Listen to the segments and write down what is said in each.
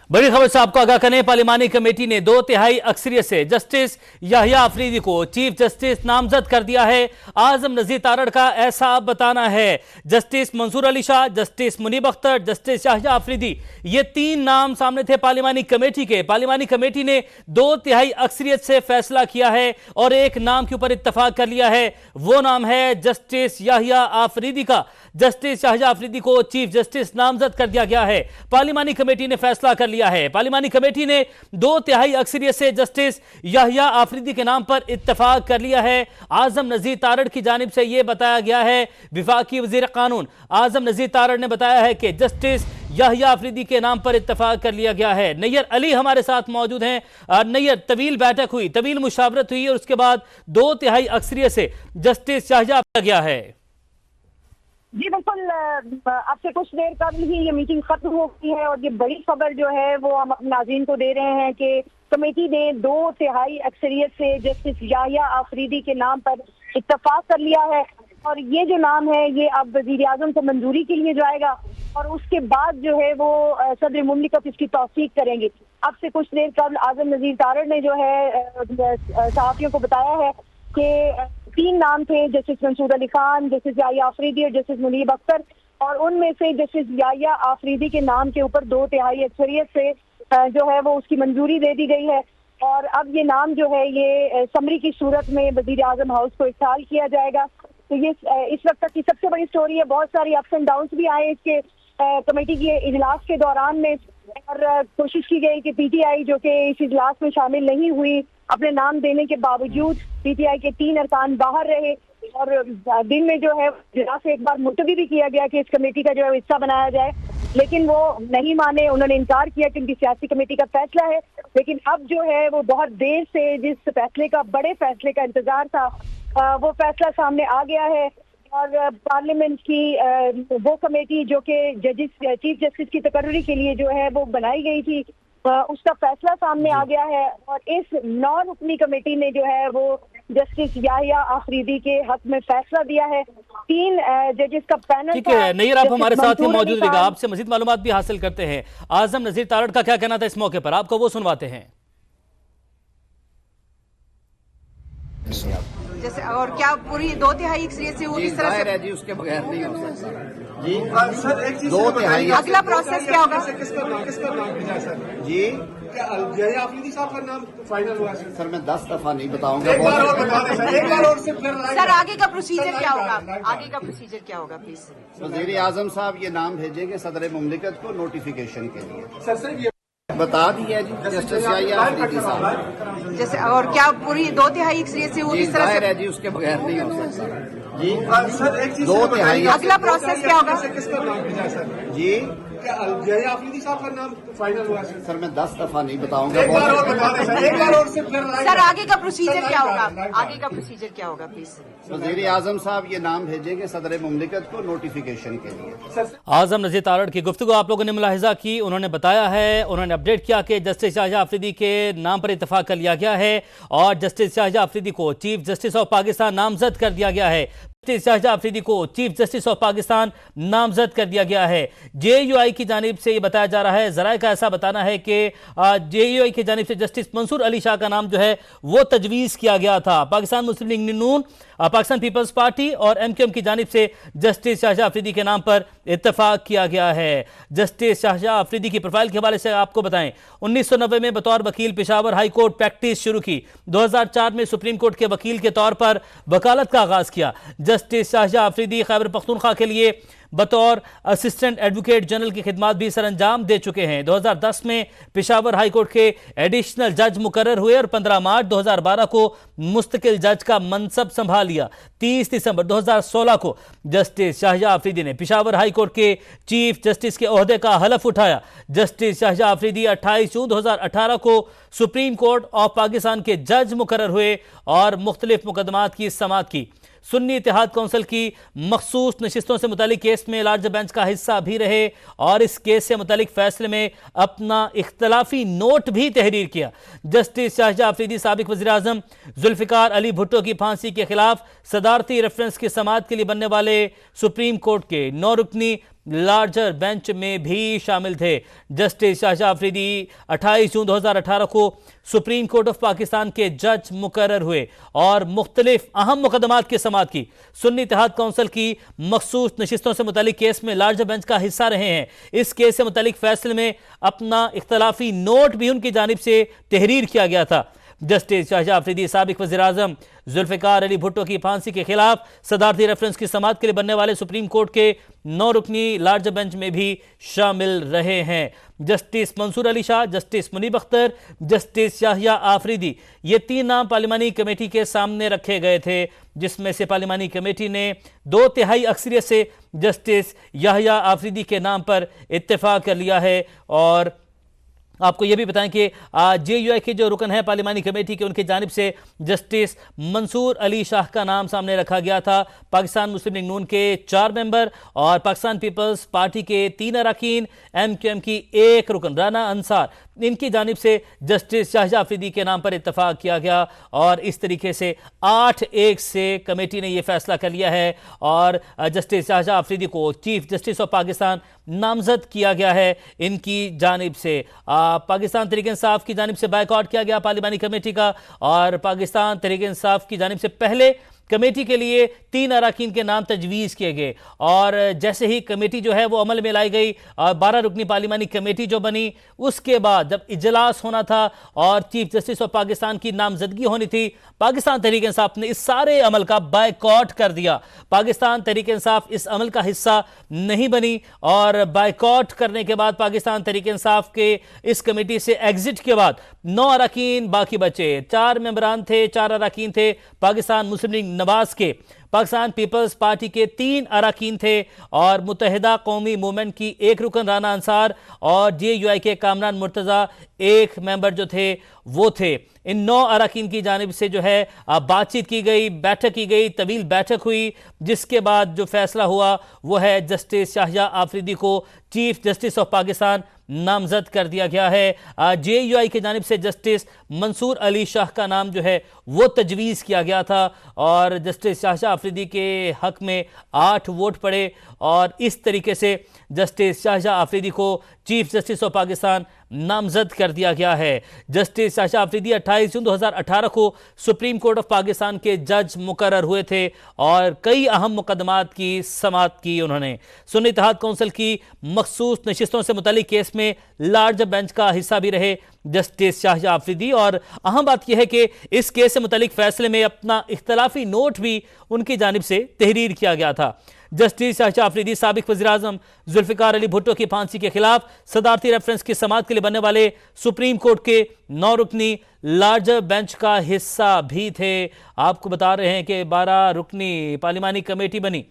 बड़ी खबर से आपको आगाह करें। पार्लिमानी कमेटी ने 2/3 अक्सरियत से जस्टिस याहिया अफरीदी को चीफ जस्टिस नामजद कर दिया है। आजम नजीर तारड़ का ऐसा बताना है। Justice Mansoor Ali Shah, Justice Munib Akhtar, Justice Yahya Afridi, ये 3 नाम सामने थे पार्लिमानी कमेटी के। पार्लिमानी कमेटी ने 2/3 अक्सरियत से फैसला किया है और एक नाम के ऊपर इत्तफाक कर लिया है। वो नाम है जस्टिस याहिया अफरीदी का। जस्टिस याहिया अफरीदी को चीफ जस्टिस नामजद कर दिया गया है। पार्लिमानी कमेटी ने फैसला कर लिया है। पार्लिमानी कमेटी ने 2/3 अक्सरियत से जस्टिस याहिया अफरीदी के नाम पर इत्तफाक कर लिया है। आजम नजीर तारड़ की जानिब से यह बताया गया है, विफाकी वजीर कानून आजम नजीर तारड़ ने बताया है कि जस्टिस याहिया अफरीदी के नाम पर इत्तफाक कर लिया गया है। नैयर अली हमारे साथ मौजूद हैं। नैयर, तवील बैठक हुई, तवील मुशावरत हुई और उसके बाद 2/3 अक्सरियत से जस्टिस याहिया गया है। जी बिल्कुल, अब से कुछ देर कबल ही ये मीटिंग खत्म हो गई है और ये बड़ी खबर जो है वो हम अपने नाज़रीन को दे रहे हैं कि कमेटी ने 2/3 अक्सरियत से जस्टिस याहिया अफरीदी के नाम पर इत्तफाक कर लिया है और ये जो नाम है ये अब वज़ीर आज़म से मंजूरी के लिए जाएगा और उसके बाद जो है वो सदर मुमलिकत इसकी तौसीक करेंगे। अब से कुछ देर कबल आजम नजीर तारड़ ने जो है सहाफ़ियों को बताया है कि 3 नाम थे, जस्टिस मंसूर अली खान, जस्टिस याहिया अफरीदी और जस्टिस मुनीब अख्तर, और उनमें से जस्टिस याहिया अफरीदी के नाम के ऊपर 2/3 अक्सरियत से जो है वो उसकी मंजूरी दे दी गई है और अब ये नाम जो है ये समरी की सूरत में वजीर आजम हाउस को इरसाल किया जाएगा। तो ये इस वक्त तक की सबसे बड़ी स्टोरी है। बहुत सारी अप्स एंड डाउन्स भी आए इसके कमेटी के इजलास के दौरान में और कोशिश की गई कि पीटीआई जो कि इस इजलास में शामिल नहीं हुई, अपने नाम देने के बावजूद पीटीआई के 3 अरकान बाहर रहे और दिन में जो है इजलास से एक बार मुलतवी भी किया गया कि इस कमेटी का जो है हिस्सा बनाया जाए, लेकिन वो नहीं माने। उन्होंने इनकार किया कि उनकी सियासी कमेटी का फैसला है। लेकिन अब जो है वो बहुत देर से जिस फैसले का, बड़े फैसले का इंतजार था, वो फैसला सामने आ गया है और पार्लियामेंट की वो कमेटी जो कि चीफ जस्टिस की तकर्री के लिए जो है वो बनाई गई थी, उसका फैसला सामने आ गया है और इस 9 रुकनी कमेटी ने जो है वो जस्टिस याहिया अफरीदी के हक में फैसला दिया है। 3 जजेस का पैनल। ठीक है नैयर, आप हमारे साथ ही मौजूद रहेगा, आपसे मजीद मालूमात भी हासिल करते हैं। आजम नजीर तारड़ का क्या कहना था इस मौके पर, आपको वो सुनवाते हैं। जैसे और क्या पूरी 2/3 अक्सरियत से वो इस तरह से है जी, उसके बगैर नहीं हो सकता जी। सर एक चीज 2/3 अगला प्रोसेस क्या होगा? किसका नाम भेजा है सर जी? याहिया अफरीदी साहब का नाम फाइनल हुआ है सर मैं 10 दफा नहीं बताऊंगा। एक बार और बता दें सर, एक बार और से फिर सर आगे का प्रोसीजर क्या होगा? आगे का प्रोसीजर क्या होगा प्लीज? वजीर आजम साहब ये नाम भेजेंगे सदर मुमलिकत को नोटिफिकेशन के लिए। सर ये बता दिया जी जस्टिस याहिया अफरीदी साहब। जैसे और क्या पूरी 2/3 अक्सरियत से वो इस तरह से है जी, उसके बगैर नहीं हो सकता जी। सर एक चीज 2/3 अगला प्रोसेस क्या होगा? किसका नाम भेजा है सर जी? याहिया अफरीदी साहब का नाम फाइनल हुआ है सर मैं 10 दफा नहीं बताऊंगा। एक बार और बता दें सर, एक बार और से फिर सर आगे का प्रोसीजर क्या होगा? आगे का प्रोसीजर क्या होगा प्लीज? वजीर आजम साहब ये नाम भेजेंगे सदर मुमलिकत को नोटिफिकेशन के लिए। आजम नजीर तारड़ की गुफ्तगू आप लोगों ने मुलाहिजा की। उन्होंने बताया है, उन्होंने अपडेट किया कि जस्टिस याहिया अफरीदी के नाम पर इत्तफाक कर लिया गया है और जस्टिस याहिया अफरीदी को चीफ जस्टिस ऑफ पाकिस्तान नामजद कर दिया गया है। जस्टिस याहिया अफरीदी को चीफ जस्टिस ऑफ पाकिस्तान नामजद कर दिया गया है। जेयूआई की जानिब से ये बताया जा रहा है, जराए का ऐसा बताना है कि जेयूआई की जानिब से जस्टिस मंसूर अली शाह का नाम जो है वो तजवीज़ किया गया था। पाकिस्तान मुस्लिम लीग नून, पाकिस्तान पीपल्स पार्टी और एमक्यूएम की जानिब से जस्टिस याहिया अफरीदी के नाम पर इत्तफाक किया गया है। जस्टिस याहिया अफरीदी की प्रोफाइल के हवाले से आपको बताएं, 1990 में बतौर वकील पेशावर हाई कोर्ट प्रैक्टिस शुरू की। 2004 में सुप्रीम कोर्ट के वकील के तौर पर वकालत का आगाज किया। जस्टिस याहिया अफरीदी खैबर पख्तूनख्वा के लिए बतौर असिस्टेंट एडवोकेट जनरल की खिदमात भी सर अंजाम दे चुके हैं। 2010 में पेशावर हाई कोर्ट के एडिशनल जज मुकर्रर हुए और 15 मार्च 2012 को मुस्तकिल जज का मनसब संभाल लिया। 30 दिसंबर 2016 को जस्टिस याहिया अफरीदी ने पेशावर हाई कोर्ट के चीफ जस्टिस के ओहदे का हलफ उठाया। जस्टिस याहिया अफरीदी 28 जून 2018 को सुप्रीम कोर्ट ऑफ पाकिस्तान के जज मुकर्रर हुए और मुख्तलिफ मुकदमात की समाअत की। सुन्नी इत्तेहाद कौंसिल की मखसूस नशिस्तों से मुतालिक केस में लार्जर बेंच का हिस्सा भी रहे और इस केस से मुतालिक फैसले में अपना इख्तलाफी नोट भी तहरीर किया। जस्टिस याहिया अफरीदी साबिक वज़ीर आज़म जुल्फ़िकार अली भुट्टो की फांसी के खिलाफ सदारती रेफरेंस की समाअत के लिए बनने वाले सुप्रीम कोर्ट के 9 रुकनी लार्जर बेंच में भी शामिल थे। जस्टिस शाहजहां अफरीदी 28 जून 2018 को सुप्रीम कोर्ट ऑफ पाकिस्तान के जज मुकर्रर हुए और मुख्तलिफ अहम मुकदमात की समाअत की। सुन्नी इत्तेहाद काउंसिल की मखसूस नशिस्तों से मुतालिक केस में लार्जर बेंच का हिस्सा रहे हैं। इस केस से मुतालिक फैसले में अपना इख्तलाफी नोट भी उनकी जानिब से तहरीर किया गया था। जस्टिस शाहजहां अफरीदी साबिक वज़ीर-ए-आज़म जुल्फ़िकार अली भुट्टो की फांसी के खिलाफ सदारती रेफरेंस की समाअत के लिए बनने वाले सुप्रीम कोर्ट के 9 रुकनी लार्जर बेंच में भी शामिल रहे हैं। Justice Mansoor Ali Shah, Justice Munib Akhtar, Justice Yahya Afridi, ये 3 नाम पार्लिमानी कमेटी के सामने रखे गए थे, जिसमें से पार्लिमानी कमेटी ने 2/3 अक्सरियत से जस्टिस याहिया आफरीदी के नाम पर इत्तेफाक कर लिया है। और आपको यह भी बताएं कि JUI के जो रुकन हैं पार्लिमानी कमेटी के, उनकी जानिब से जस्टिस मंसूर अली शाह का नाम सामने रखा गया था। पाकिस्तान मुस्लिम लीग नून के 4 मेंबर और पाकिस्तान पीपल्स पार्टी के 3 अरकान, MQM की 1 रुकन राना अंसार, इनकी जानिब से जस्टिस शाहजहां अफरीदी के नाम पर इत्तफाक किया गया और इस तरीके से 8-1 से कमेटी ने यह फैसला कर लिया है और जस्टिस शाहजहां अफरीदी को चीफ जस्टिस ऑफ पाकिस्तान नामजद किया गया है। इनकी जानिब से पाकिस्तान तहरीक इंसाफ की जानिब से बायकॉट किया गया पार्लिमानी कमेटी का, और पाकिस्तान तहरीक इंसाफ की जानिब से पहले कमेटी के लिए 3 अरकान के नाम तजवीज़ किए गए और जैसे ही कमेटी जो है वो अमल में लाई गई और 12 रुकनी पार्लिमानी कमेटी जो बनी, उसके बाद जब इजलास होना था और चीफ जस्टिस ऑफ पाकिस्तान की नामजदगी होनी थी, पाकिस्तान तहरीक इंसाफ ने इस सारे अमल का बायकॉट कर दिया। पाकिस्तान तहरीक इंसाफ इस अमल का हिस्सा नहीं बनी और बायकॉट करने के बाद पाकिस्तान तहरीक इंसाफ के इस कमेटी से एग्जिट के बाद 9 अरकान बाकी बचे। 4 मेंबरान थे, 4 अरकान थे पाकिस्तान मुस्लिम लीग नवाज के, पाकिस्तान पीपल्स पार्टी के 3 अरकान थे और मुत्तहिदा कौमी मूवमेंट की 1 रुकन राना अंसार और JUI के कामरान मुर्तज़ा 1 मेंबर जो थे वो थे। इन 9 अरकान की जानिब से जो है बातचीत की गई, बैठक की गई, तवील बैठक हुई, जिसके बाद जो फैसला हुआ वो है जस्टिस शाहजहां आफरीदी को चीफ जस्टिस ऑफ पाकिस्तान नामजद कर दिया गया है। JUI की जानिब से जस्टिस मंसूर अली शाह का नाम जो है वो तजवीज़ किया गया था और जस्टिस शाहजहां अफरीदी के हक में 8 वोट पड़े और इस तरीके से जस्टिस शाहजहां अफरीदी को चीफ जस्टिस ऑफ पाकिस्तान नामजद कर दिया गया है। जस्टिस शाहजहां अफरीदी 28 जून 2018 को सुप्रीम कोर्ट ऑफ पाकिस्तान के जज मुकर्रर हुए थे और कई अहम मुकदमात की समाअत की उन्होंने। सुन्नी इत्तेहाद काउंसिल की मखसूस नशिस्तों से मुतालिक केस में लार्जर बेंच का हिस्सा भी रहे जस्टिस शाहजहां अफरीदी और अहम बात यह है कि इस केस से मुतालिक फैसले में अपना इख्तलाफी नोट भी उनकी जानिब से तहरीर किया गया था। जस्टिस शाहजहां अफरीदी साबिक वज़ीर-ए-आज़म जुल्फ़िकार अली भुट्टो की फांसी के खिलाफ सदारती रेफरेंस की समाअत के लिए बनने वाले सुप्रीम कोर्ट के 9 रुकनी लार्जर बेंच का हिस्सा भी थे। आपको बता रहे हैं कि 12 रुकनी पार्लिमानी कमेटी बनी,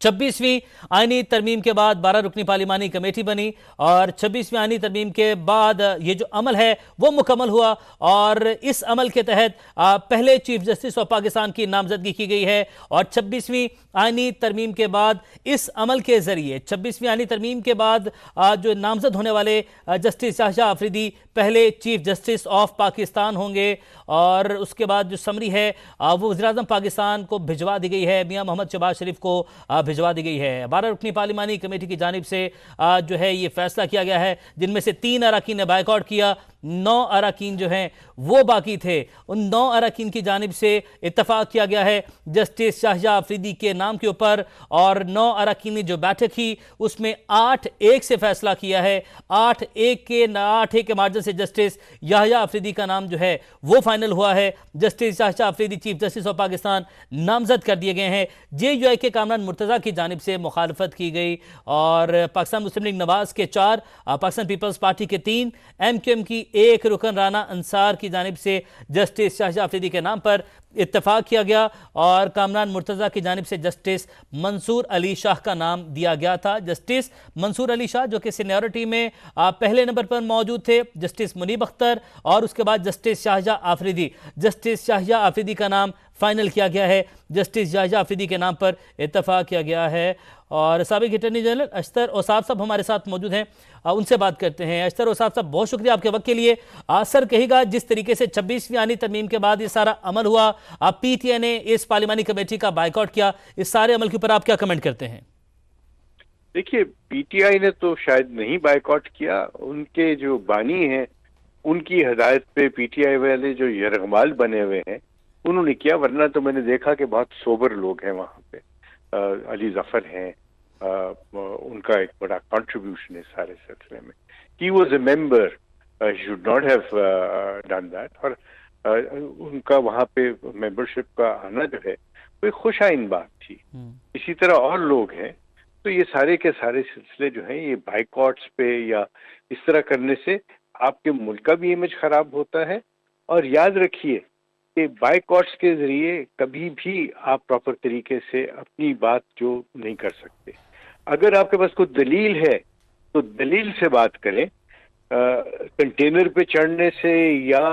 26वीं आईनी तरमीम के बाद 12 रुकनी पार्लिमानी कमेटी बनी और 26वीं आईनी तरमीम के बाद ये जो अमल है वो मुकम्मल हुआ और इस अमल के तहत पहले चीफ जस्टिस ऑफ पाकिस्तान की नामजदगी की गई है और 26वीं आईनी तरमीम के बाद इस अमल के जरिए 26वीं आईनी तरमीम के बाद जो नामजद होने वाले जस्टिस शाहजहां अफरीदी पहले चीफ जस्टिस ऑफ पाकिस्तान होंगे और उसके बाद जो समरी है वो वज़ीर-ए-आज़म पाकिस्तान को भिजवा दी गई है, मियां मोहम्मद शहबाज शरीफ को भिजवा दी गई है। 12 रुकनी पार्लिमानी कमेटी की जानिब से जो है ये फैसला किया गया है, जिनमें से 3 अरकान ने बायकॉट किया, 9 अरकान जो हैं वो बाकी थे। उन 9 अरकान की जानिब से इत्तफाक किया गया है जस्टिस शाहजहां अफरीदी के नाम के ऊपर और 9 अरकान ने जो बैठक की उसमें 8-1 से फैसला किया है। 8-1 के मार्जिन से जस्टिस याहिया अफरीदी का नाम जो है वो फाइनल हुआ है। Justice Shahjahan Afridi Chief Justice of Pakistan नामजद कर दिए गए हैं। JUI के कामरान मुर्तज़ा की जानिब से मुखालफत की गई और पाकिस्तान मुस्लिम लीग नवाज के 4, पाकिस्तान पीपल्स पार्टी के 3, MQM की 1 रुकन राना अंसार की जानिब से जस्टिस शाहजहां अफरीदी के नाम पर इत्तफाक किया गया और कामरान मुर्तज़ा की जानिब से जस्टिस मंसूर अली शाह का नाम दिया गया था। जस्टिस मंसूर अली शाह जो कि सीनियरिटी में पहले नंबर पर मौजूद थे, जस्टिस मुनीब अख्तर और उसके बाद जस्टिस शाहजहां अफरीदी। जस्टिस शाहजहां अफरीदी का नाम फाइनल किया गया है, जस्टिस शाहजहां अफरीदी के नाम पर इत्तफाक किया गया है और साबिक अटॉर्नी जनरल अशतर औसाफ साहब हमारे साथ मौजूद हैं, उनसे बात करते हैं। अशतर औसाफ साहब, बहुत शुक्रिया आपके वक्त के लिए। सर कहिएगा, जिस तरीके से 26वीं आनी तरमीम के बाद ये सारा अमल हुआ, PTI ने इस पार्लिमानी कमेटी का बायकॉट किया, इस सारे अमल के ऊपर आप क्या कमेंट करते हैं? دیکھیے پی ٹی آئی نے تو شاید نہیں بائیکاٹ کیا، ان کے جو بانی ہیں ان کی ہدایت پہ پی ٹی آئی والے جو یرغمال بنے ہوئے ہیں انہوں نے کیا، ورنہ تو میں نے دیکھا کہ بہت سوبر لوگ ہیں وہاں پہ. علی ظفر ہیں، ان کا ایک بڑا کنٹریبیوشن ہے سارے سلسلے میں. He was a member, should not have done that, اور ان کا وہاں پہ ممبرشپ کا آنا جو ہے وہ خوش آئند بات تھی. اسی طرح اور لوگ ہیں. تو یہ سارے کے سارے سلسلے جو ہیں یہ بائیکاٹس پہ یا اس طرح کرنے سے آپ کے ملک کا بھی امیج خراب ہوتا ہے. اور یاد رکھیے کہ بائیکاٹس کے ذریعے کبھی بھی آپ پراپر طریقے سے اپنی بات جو نہیں کر سکتے. اگر آپ کے پاس کوئی دلیل ہے تو دلیل سے بات کریں. کنٹینر پہ چڑھنے سے یا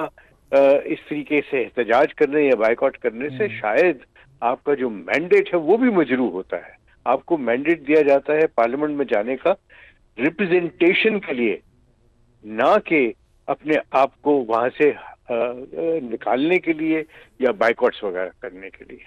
اس طریقے سے احتجاج کرنے یا بائیکاٹ کرنے سے شاید آپ کا جو مینڈیٹ ہے وہ بھی مجروح ہوتا ہے. آپ کو مینڈیٹ دیا جاتا ہے پارلیمنٹ میں جانے کا ریپرزنٹیشن کے لیے، نہ کہ اپنے آپ کو وہاں سے نکالنے کے لیے یا بائیکاٹس وغیرہ کرنے کے لیے.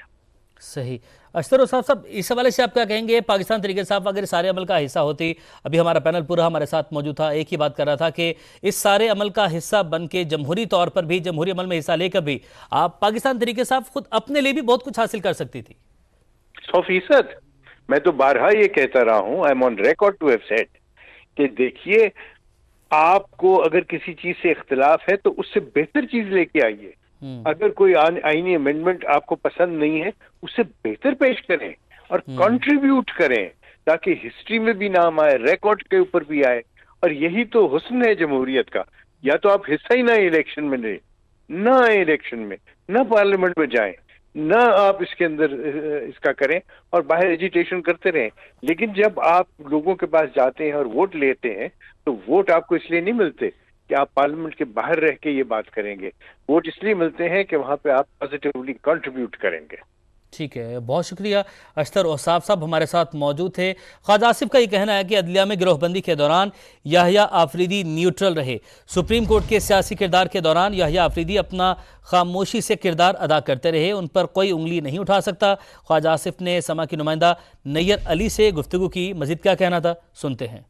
صحیح. اشتر صاحب اس حوالے سے آپ کیا کہیں گے؟ پاکستان تحریک انصاف اگر سارے عمل کا حصہ ہوتی، ابھی ہمارا پینل پورا ہمارے ساتھ موجود تھا، ایک ہی بات کر رہا تھا کہ اس سارے عمل کا حصہ بن کے جمہوری طور پر بھی، جمہوری عمل میں حصہ لے کر بھی آپ پاکستان تحریک انصاف خود اپنے لیے بھی بہت کچھ حاصل کر سکتی تھی. 100%. میں تو بارہا یہ کہتا رہا ہوں، I am on record to have said کہ دیکھیے آپ کو اگر کسی چیز سے اختلاف ہے تو اس سے بہتر چیز لے کے آئیے. اگر کوئی آئینی امینڈمنٹ آپ کو پسند نہیں ہے اسے بہتر پیش کریں اور کنٹریبیوٹ کریں تاکہ ہسٹری میں بھی نام آئے، ریکارڈ کے اوپر بھی آئے. اور یہی تو حسن ہے جمہوریت کا. یا تو آپ حصہ ہی نہ الیکشن میں لیں، نہ آئے الیکشن میں، نہ پارلیمنٹ میں جائیں، نہ آپ اس کے اندر اس کا کریں اور باہر ایجیٹیشن کرتے رہیں. لیکن جب آپ لوگوں کے پاس جاتے ہیں اور ووٹ لیتے ہیں تو ووٹ آپ کو اس لیے نہیں ملتے کہ آپ پارلیمنٹ کے باہر رہ کے یہ بات کریں گے. ووٹ اس لیے ملتے ہیں کہ وہاں پہ آپ پازیٹیولی کنٹریبیوٹ کریں گے. ٹھیک ہے، بہت شکریہ. اشتر اوصاف صاحب ہمارے ساتھ موجود تھے. خواجہ آصف کا یہ کہنا ہے کہ عدلیہ میں گروہ بندی کے دوران یحییٰ آفریدی نیوٹرل رہے. سپریم کورٹ کے سیاسی کردار کے دوران یحییٰ آفریدی اپنا خاموشی سے کردار ادا کرتے رہے، ان پر کوئی انگلی نہیں اٹھا سکتا. خواجہ آصف نے سما کی نمائندہ نیّر علی سے گفتگو کی. مزید کیا کہنا تھا سنتے ہیں.